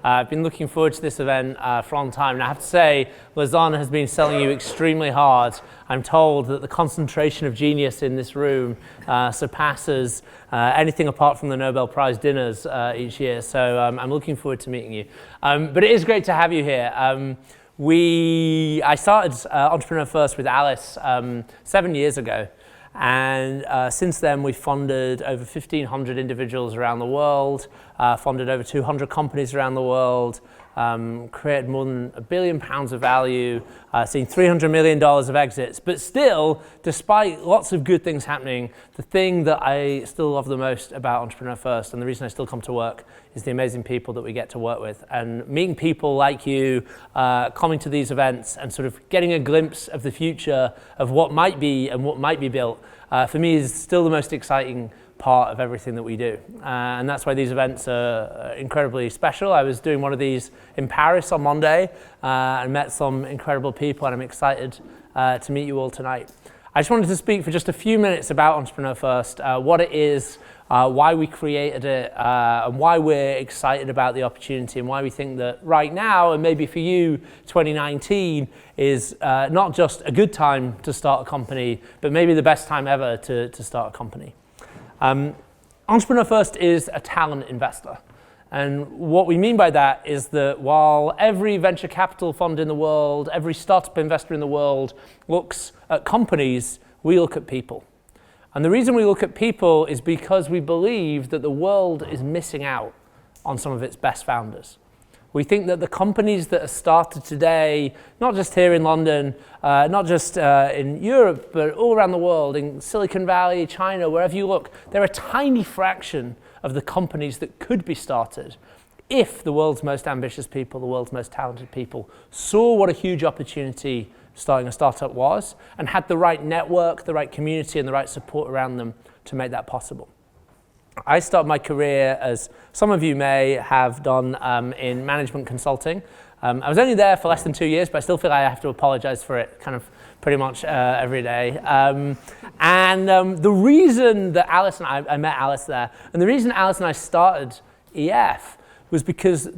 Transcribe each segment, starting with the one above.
I've been looking forward to this event for a long time, and I have to say, Lausanne has been selling you extremely hard. I'm told that the concentration of genius in this room surpasses anything apart from the Nobel Prize dinners each year, so I'm looking forward to meeting you. But it is great to have you here. I started Entrepreneur First with Alice 7 years ago. And since then, we've funded over 1,500 individuals around the world, funded over 200 companies around the world, created more than £1 billion of value, seen $300 million of exits. But still, despite lots of good things happening, the thing that I still love the most about Entrepreneur First, and the reason I still come to work, is the amazing people that we get to work with. And meeting people like you, coming to these events and sort of getting a glimpse of the future of what might be and what might be built, for me is still the most exciting part of everything that we do. And that's why these events are incredibly special. I was doing one of these in Paris on Monday and met some incredible people, and I'm excited to meet you all tonight. I just wanted to speak for just a few minutes about Entrepreneur First, what it is, why we created it, and why we're excited about the opportunity, and why we think that right now, and maybe for you, 2019 is not just a good time to start a company, but maybe the best time ever to start a company. Entrepreneur First is a talent investor. And what we mean by that is that while every venture capital fund in the world, every startup investor in the world looks at companies, we look at people. And the reason we look at people is because we believe that the world is missing out on some of its best founders. We think that the companies that are started today, not just here in London, not just in Europe, but all around the world, in Silicon Valley, China, wherever you look, they're a tiny fraction of the companies that could be started if the world's most ambitious people, the world's most talented people, saw what a huge opportunity starting a startup was and had the right network, the right community, and the right support around them to make that possible. I started my career, as some of you may have done, in management consulting. I was only there for less than 2 years, but I still feel I have to apologize for it kind of pretty much every day. The reason that I met Alice there, and the reason Alice and I started EF was because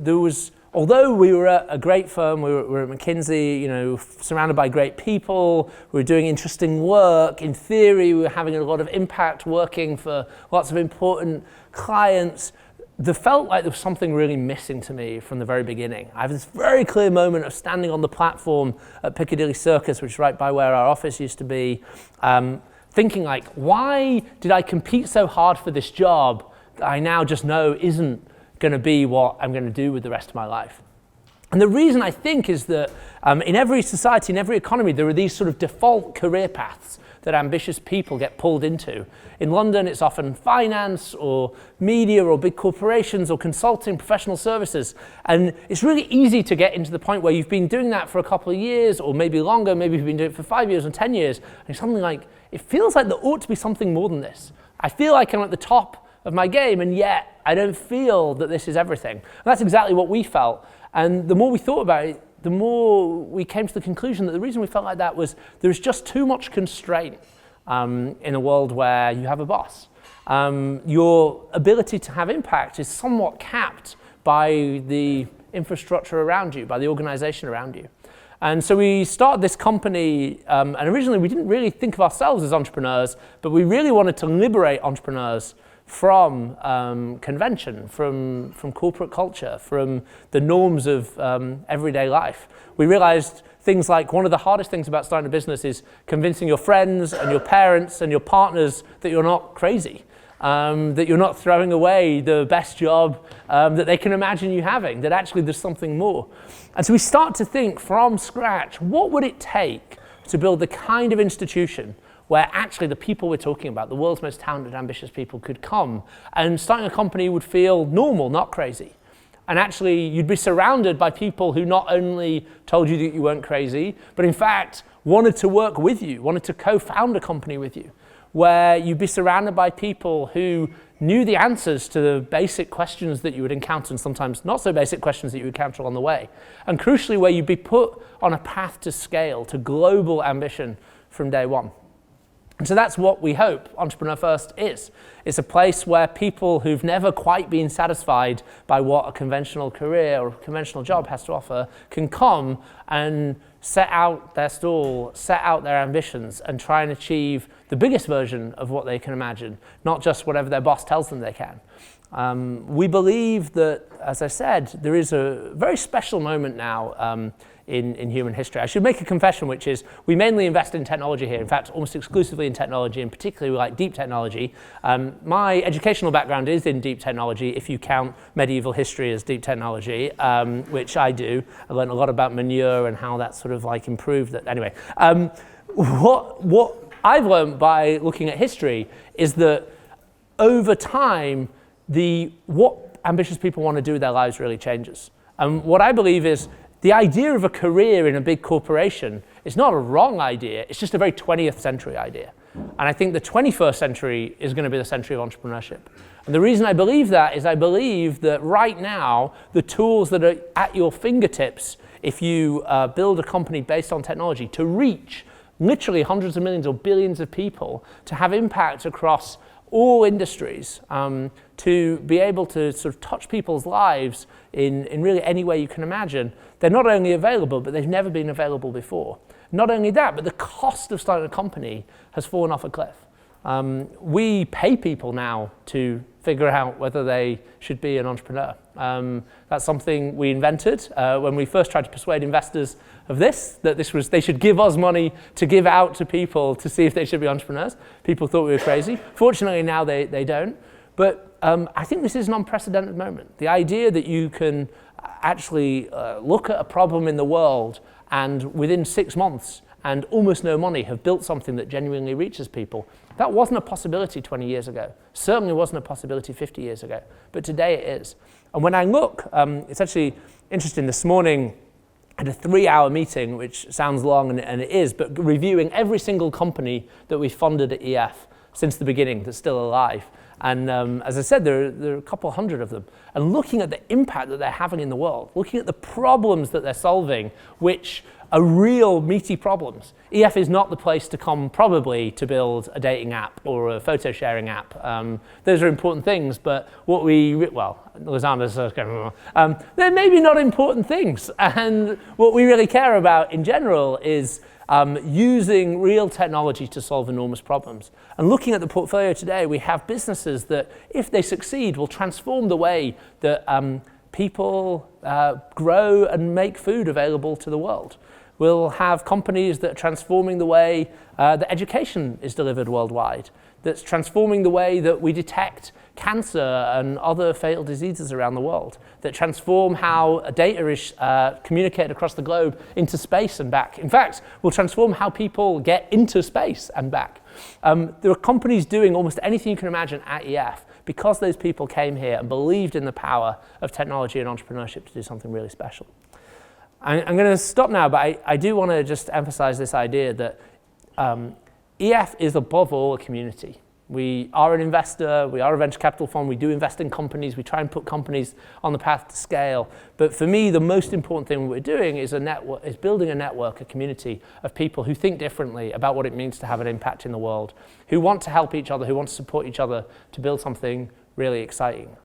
although we were at a great firm, we were at McKinsey, surrounded by great people, we were doing interesting work. In theory, we were having a lot of impact, working for lots of important clients. There felt like there was something really missing to me from the very beginning. I have this very clear moment of standing on the platform at Piccadilly Circus, which is right by where our office used to be, thinking like, why did I compete so hard for this job that I now just know isn't going to be what I'm going to do with the rest of my life? And the reason I think is that in every society, in every economy, there are these sort of default career paths that ambitious people get pulled into. In London, it's often finance or media or big corporations or consulting, professional services. And it's really easy to get into the point where you've been doing that for a couple of years or maybe longer, maybe you've been doing it for 5 years or 10 years, and it's something like, it feels like there ought to be something more than this. I feel like I'm at the top of my game, and yet I don't feel that this is everything. And that's exactly what we felt. And the more we thought about it, the more we came to the conclusion that the reason we felt like that was there's just too much constraint in a world where you have a boss. Your ability to have impact is somewhat capped by the infrastructure around you, by the organization around you. And so we started this company, and originally we didn't really think of ourselves as entrepreneurs, but we really wanted to liberate entrepreneurs from convention, from corporate culture, from the norms of everyday life. We realized things like one of the hardest things about starting a business is convincing your friends and your parents and your partners that you're not crazy, that you're not throwing away the best job that they can imagine you having, that actually there's something more. And so we start to think from scratch, what would it take to build the kind of institution where actually the people we're talking about, the world's most talented, ambitious people, could come, and starting a company would feel normal, not crazy. And actually, you'd be surrounded by people who not only told you that you weren't crazy, but in fact, wanted to work with you, wanted to co-found a company with you, where you'd be surrounded by people who knew the answers to the basic questions that you would encounter, and sometimes not so basic questions that you would encounter on the way. And crucially, where you'd be put on a path to scale, to global ambition from day one. And so that's what we hope Entrepreneur First is. It's a place where people who've never quite been satisfied by what a conventional career or a conventional job has to offer can come and set out their stall, set out their ambitions, and try and achieve the biggest version of what they can imagine, not just whatever their boss tells them they can. We believe that, as I said, there is a very special moment now in human history. I should make a confession, which is we mainly invest in technology here. In fact, almost exclusively in technology, and particularly we like deep technology. My educational background is in deep technology, if you count medieval history as deep technology, which I do. I learned a lot about manure and how that sort of like improved that. Anyway, what I've learned by looking at history is that over time, what ambitious people want to do with their lives really changes. And what I believe is the idea of a career in a big corporation is not a wrong idea, it's just a very 20th century idea. And I think the 21st century is going to be the century of entrepreneurship. And the reason I believe that is I believe that right now, the tools that are at your fingertips, if you build a company based on technology, to reach literally hundreds of millions or billions of people, to have impact across all industries, to be able to sort of touch people's lives in really any way you can imagine, they're not only available, but they've never been available before. Not only that, but the cost of starting a company has fallen off a cliff. We pay people now to figure out whether they should be an entrepreneur. That's something we invented when we first tried to persuade investors of this, that they should give us money to give out to people to see if they should be entrepreneurs. People thought we were crazy. Fortunately, now they don't. But I think this is an unprecedented moment. The idea that you can actually look at a problem in the world and within 6 months and almost no money have built something that genuinely reaches people. That wasn't a possibility 20 years ago. Certainly wasn't a possibility 50 years ago. But today it is. And when I look, it's actually interesting. This morning, I had a 3-hour meeting, which sounds long, and it is, but reviewing every single company that we funded at EF since the beginning that's still alive. And as I said, there are a couple hundred of them. And looking at the impact that they're having in the world, looking at the problems that they're solving, which are real meaty problems. EF is not the place to come probably to build a dating app or a photo sharing app. Those are important things, but what Lizandra's they're maybe not important things. And what we really care about in general is using real technology to solve enormous problems. And looking at the portfolio today, we have businesses that, if they succeed, will transform the way that people grow and make food available to the world. We'll have companies that are transforming the way that education is delivered worldwide, that's transforming the way that we detect cancer and other fatal diseases around the world, that transform how data is communicated across the globe into space and back. In fact, will transform how people get into space and back. There are companies doing almost anything you can imagine at EF because those people came here and believed in the power of technology and entrepreneurship to do something really special. I'm going to stop now, but I do want to just emphasize this idea that EF is above all a community. We are an investor, we are a venture capital fund, we do invest in companies, we try and put companies on the path to scale. But for me, the most important thing we're doing is building a network, a community of people who think differently about what it means to have an impact in the world, who want to help each other, who want to support each other to build something really exciting.